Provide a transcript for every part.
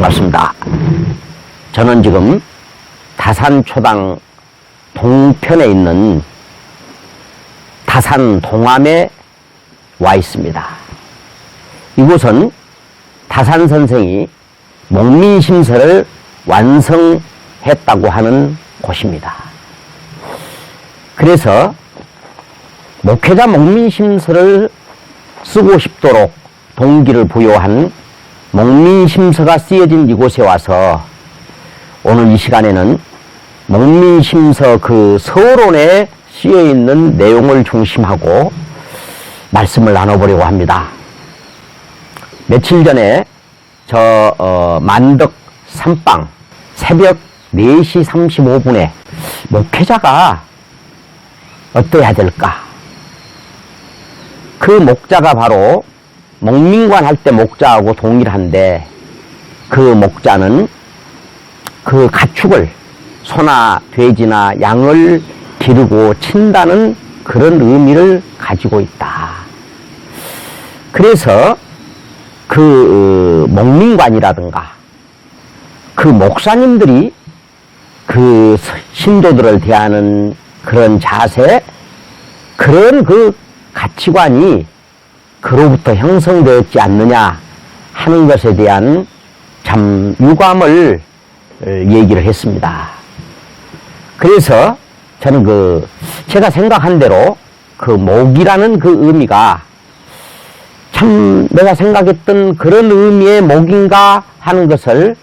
반갑습니다. 저는 지금 다산초당 동편에 있는 다산 동암에 와 있습니다. 이곳은 다산 선생이 목민심서를 완성했다고 하는 곳입니다. 그래서 목회자 목민심서를 쓰고 싶도록 동기를 부여한 목민심서가 쓰여진 이곳에 와서 오늘 이 시간에는 목민심서 그 서론에 쓰여있는 내용을 중심하고 말씀을 나눠보려고 합니다. 며칠 전에 만덕 삼방 새벽 4시 35분에 목회자가 어떠해야 될까? 그 목자가 바로 목민관 할 때 목자하고 동일한데 그 목자는 그 가축을 소나 돼지나 양을 기르고 친다는 그런 의미를 가지고 있다. 그래서 그 목민관이라든가 그 목사님들이 그 신도들을 대하는 그런 자세, 그런 그 가치관이 그로부터 형성되었지 않느냐 하는 것에 대한 참 유감을 얘기를 했습니다. 그래서 저는 제가 생각한 대로 그 목이라는 그 의미가 참 내가 생각했던 그런 의미의 목인가 하는 것을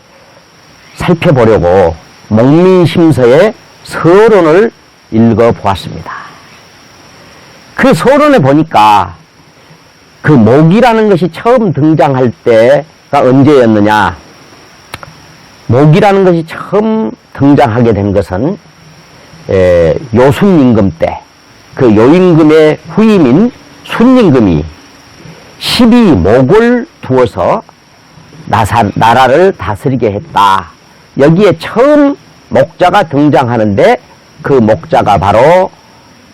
살펴보려고 목민심서의 서론을 읽어보았습니다. 그 서론에 보니까 그 목이라는 것이 처음 등장할 때가 언제였느냐? 목이라는 것이 처음 등장하게 된 것은 요순임금 때 그 요임금의 후임인 순임금이 12목을 두어서 나라를 다스리게 했다. 여기에 처음 목자가 등장하는데 그 목자가 바로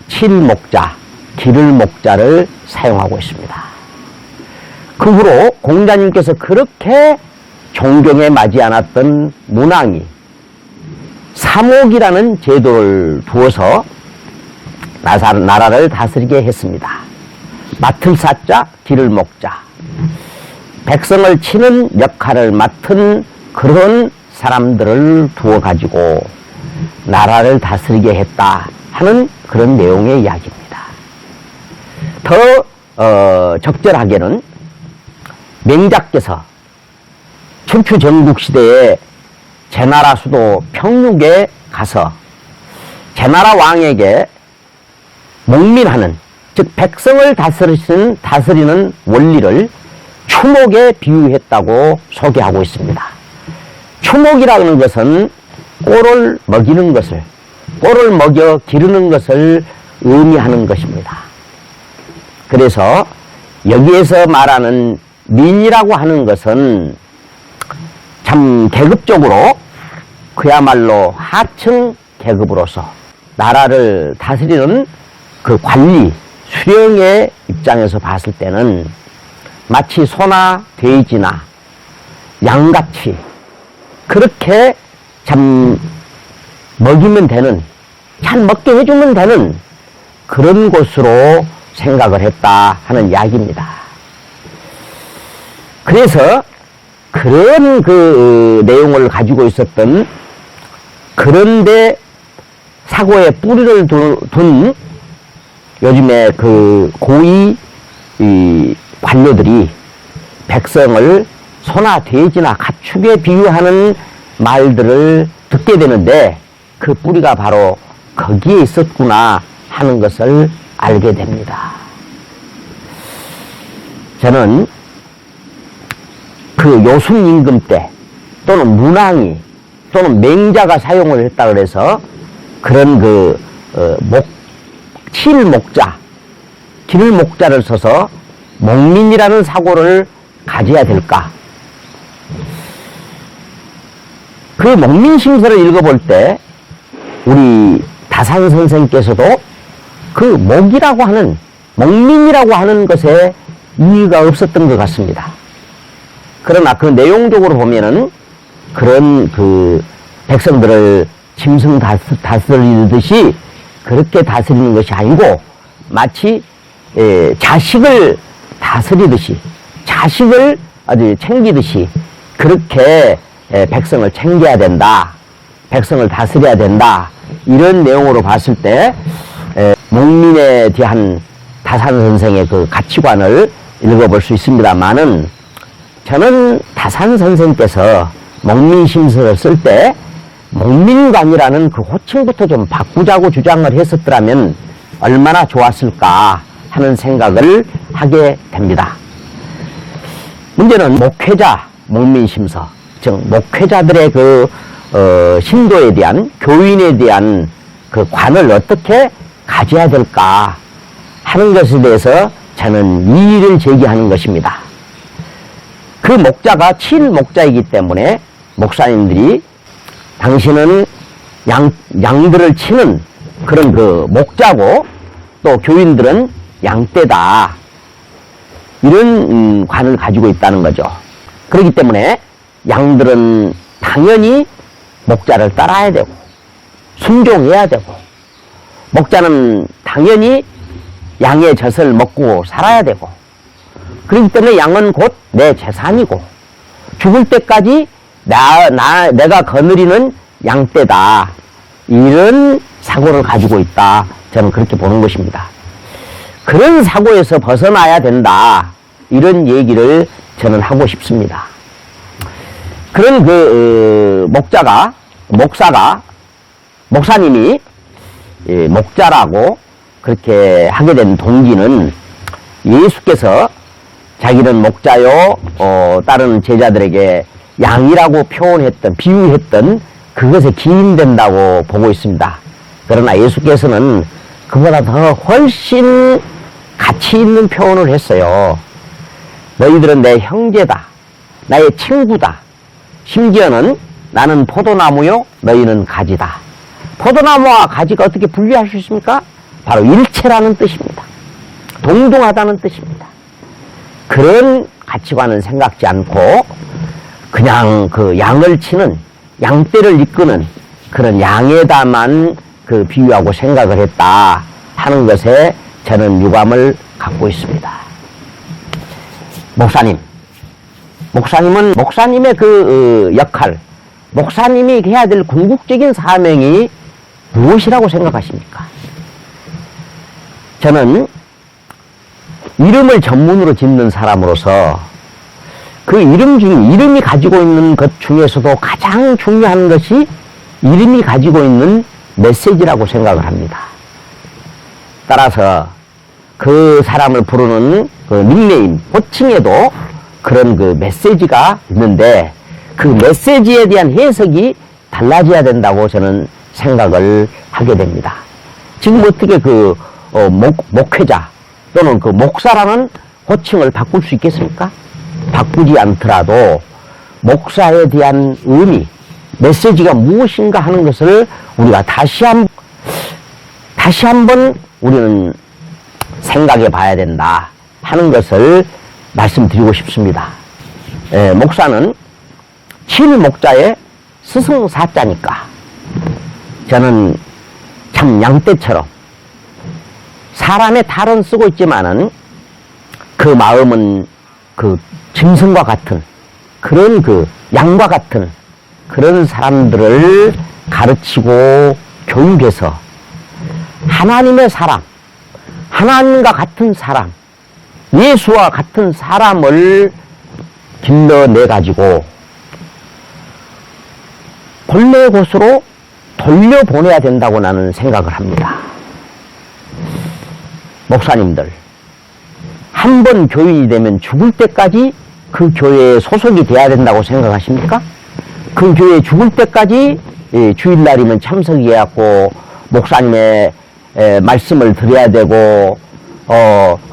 칠목자, 기를 목자를 사용하고 있습니다. 그 후로 공자님께서 그렇게 존경에 맞지 않았던 문왕이 사목이라는 제도를 두어서 나라를 다스리게 했습니다. 맡을 사자, 기를 목자, 백성을 치는 역할을 맡은 그런 사람들을 두어 가지고 나라를 다스리게 했다 하는 그런 내용의 이야기입니다. 더 적절하게는 맹자께서 춘추 전국시대에 제나라 수도 평육에 가서 제나라 왕에게 목민하는, 즉 백성을 다스리는 원리를 추목에 비유했다고 소개하고 있습니다. 추목이라는 것은 꼴을 먹이는 것을, 꼴을 먹여 기르는 것을 의미하는 것입니다. 그래서 여기에서 말하는 민이라고 하는 것은 참 계급적으로 그야말로 하층 계급으로서 나라를 다스리는 그 관리, 수령의 입장에서 봤을 때는 마치 소나 돼지나 양같이 그렇게 참 먹이면 되는, 잘 먹게 해주면 되는 그런 곳으로 생각을 했다 하는 이야기입니다. 그래서 그런 그 내용을 가지고 있었던, 그런데 사고에 뿌리를 둔 요즘에 그 고위 관료들이 백성을 소나 돼지나 가축에 비유하는 말들을 듣게 되는데 그 뿌리가 바로 거기에 있었구나 하는 것을 알게 됩니다. 저는 그 요순임금 때 또는 문왕이 또는 맹자가 사용을 했다 그래서 그런 칠목자, 기를 목자를 써서 목민이라는 사고를 가져야 될까? 그 목민심서를 읽어볼 때 우리 다산 선생께서도 그 목이라고 하는, 목민이라고 하는 것에 이의가 없었던 것 같습니다. 그러나 그 내용적으로 보면은 그런 그 백성들을 짐승 다스리듯이 그렇게 다스리는 것이 아니고 마치 자식을 다스리듯이 자식을 아주 챙기듯이 그렇게 백성을 챙겨야 된다. 백성을 다스려야 된다. 이런 내용으로 봤을 때 목민에 대한 다산 선생의 그 가치관을 읽어볼 수 있습니다만은 저는 다산 선생께서 목민심서를 쓸 때 목민관이라는 그 호칭부터 좀 바꾸자고 주장을 했었더라면 얼마나 좋았을까 하는 생각을 하게 됩니다. 문제는 목회자 목민심서, 즉 목회자들의 그 신도에 대한 교인에 대한 그 관을 어떻게 가져야 될까 하는 것에 대해서 저는 이의를 제기하는 것입니다. 그 목자가 친목자이기 때문에 목사님들이 당신은 양들을 치는 그런 그 목자고 또 교인들은 양떼다. 이런 관을 가지고 있다는 거죠. 그렇기 때문에 양들은 당연히 목자를 따라야 되고 순종해야 되고 목자는 당연히 양의 젖을 먹고 살아야 되고 그렇기 때문에 양은 곧 내 재산이고 죽을 때까지 내가 거느리는 양떼다. 이런 사고를 가지고 있다. 저는 그렇게 보는 것입니다. 그런 사고에서 벗어나야 된다. 이런 얘기를 저는 하고 싶습니다. 그런 목사님이 목자라고 그렇게 하게 된 동기는 예수께서 자기는 목자요, 다른 제자들에게 양이라고 비유했던 그것에 기인된다고 보고 있습니다. 그러나 예수께서는 그보다 더 훨씬 가치 있는 표현을 했어요. 너희들은 내 형제다. 나의 친구다. 심지어는 나는 포도나무요, 너희는 가지다. 포도나무와 가지가 어떻게 분리할 수 있습니까? 바로 일체라는 뜻입니다. 동등하다는 뜻입니다. 그런 가치관은 생각지 않고 그냥 그 양을 치는 양떼를 이끄는 그런 양에다만 그 비유하고 생각을 했다 하는 것에 저는 유감을 갖고 있습니다. 목사님은 목사님의 그 역할, 목사님이 해야 될 궁극적인 사명이 무엇이라고 생각하십니까? 저는 이름을 전문으로 짓는 사람으로서 그 이름이 가지고 있는 것 중에서도 가장 중요한 것이 이름이 가지고 있는 메시지라고 생각을 합니다. 따라서 그 사람을 부르는 그 닉네임, 호칭에도 그런 그 메시지가 있는데 그 메시지에 대한 해석이 달라져야 된다고 저는 생각을 하게 됩니다. 지금 어떻게 목회자 또는 그 목사라는 호칭을 바꿀 수 있겠습니까? 바꾸지 않더라도 목사에 대한 의미, 메시지가 무엇인가 하는 것을 우리가 다시 한번 우리는 생각해 봐야 된다 하는 것을 말씀드리고 싶습니다. 목사는 친목자의 스승사자니까 저는 참 양떼처럼 사람의 탈은 쓰고 있지만은 그 마음은 그 짐승과 같은 그런 그 양과 같은 그런 사람들을 가르치고 교육해서 하나님의 사람, 하나님과 같은 사람, 예수와 같은 사람을 길러내가지고 본래 곳으로 돌려보내야 된다고 나는 생각을 합니다. 목사님들, 한 번 교인이 되면 죽을 때까지 그 교회에 소속이 돼야 된다고 생각하십니까? 그 교회에 죽을 때까지 주일날이면 참석해갖고 목사님의 말씀을 들어야 되고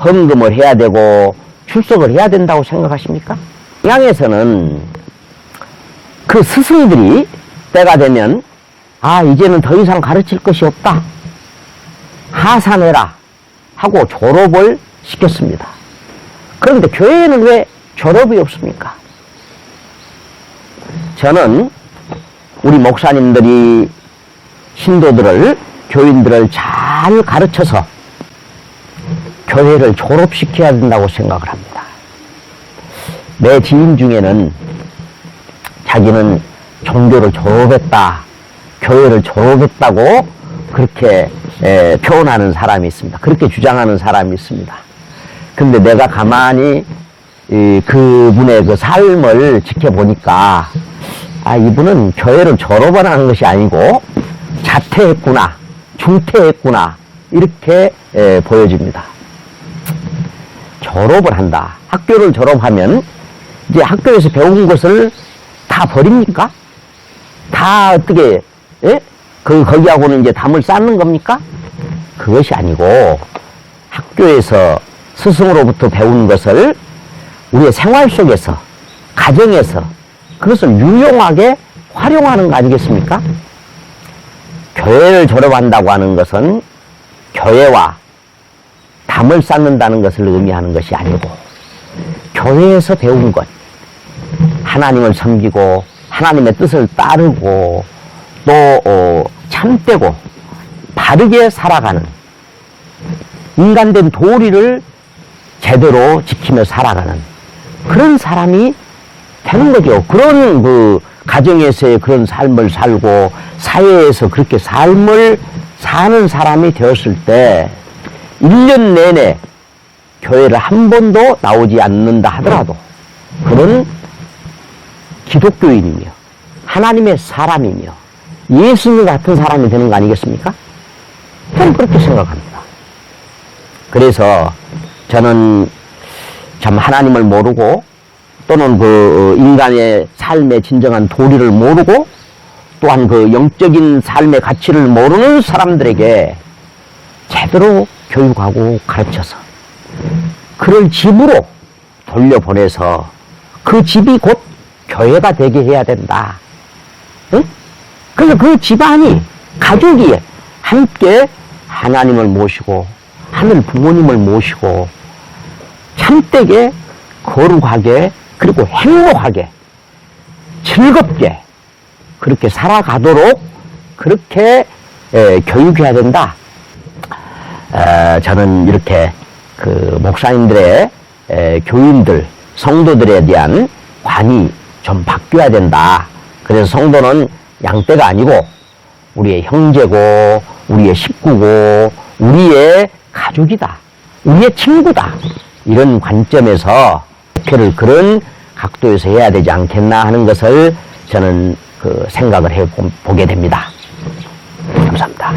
헌금을 해야 되고 출석을 해야 된다고 생각하십니까? 양에서는 그 스승들이 때가 되면 이제는 더 이상 가르칠 것이 없다. 하산해라 하고 졸업을 시켰습니다. 그런데 교회에는 왜 졸업이 없습니까? 저는 우리 목사님들이 신도들을, 교인들을 잘 가르쳐서 교회를 졸업시켜야 된다고 생각을 합니다. 내 지인 중에는 자기는 종교를 졸업했다, 교회를 졸업했다고 그렇게 표현하는 사람이 있습니다. 그렇게 주장하는 사람이 있습니다. 근데 내가 가만히 그분의 그 삶을 지켜보니까 이분은 교회를 졸업을 하는 것이 아니고 자퇴했구나, 중퇴했구나, 이렇게 보여집니다. 졸업을 한다. 학교를 졸업하면 이제 학교에서 배운 것을 다 버립니까? 다 어떻게, 거기하고는 이제 담을 쌓는 겁니까? 그것이 아니고 학교에서 스승으로부터 배운 것을 우리의 생활 속에서, 가정에서 그것을 유용하게 활용하는 거 아니겠습니까? 교회를 졸업한다고 하는 것은 교회와 담을 쌓는다는 것을 의미하는 것이 아니고 교회에서 배운 것, 하나님을 섬기고 하나님의 뜻을 따르고 또 참되고 바르게 살아가는 인간된 도리를 제대로 지키며 살아가는 그런 사람이 되는 거죠. 그런 그 가정에서의 그런 삶을 살고 사회에서 그렇게 삶을 사는 사람이 되었을 때 1년 내내 교회를 한 번도 나오지 않는다 하더라도 그런 기독교인이며 하나님의 사람이며 예수님 같은 사람이 되는 거 아니겠습니까? 저는 그렇게 생각합니다. 그래서 저는 참 하나님을 모르고 또는 그 인간의 삶의 진정한 도리를 모르고 또한 그 영적인 삶의 가치를 모르는 사람들에게 제대로 교육하고 가르쳐서 그를 집으로 돌려보내서 그 집이 곧 교회가 되게 해야 된다. 응? 그래서 그 집안이, 가족이 함께 하나님을 모시고 하늘 부모님을 모시고 참되게 거룩하게 그리고 행복하게 즐겁게 그렇게 살아가도록 그렇게 교육해야 된다. 저는 이렇게 그 목사님들의 교인들, 성도들에 대한 관이 좀 바뀌어야 된다. 그래서 성도는 양떼가 아니고 우리의 형제고 우리의 식구고 우리의 가족이다. 우리의 친구다. 이런 관점에서 목회를 그런 각도에서 해야 되지 않겠나 하는 것을 저는 그 생각을 해보게 됩니다. 감사합니다.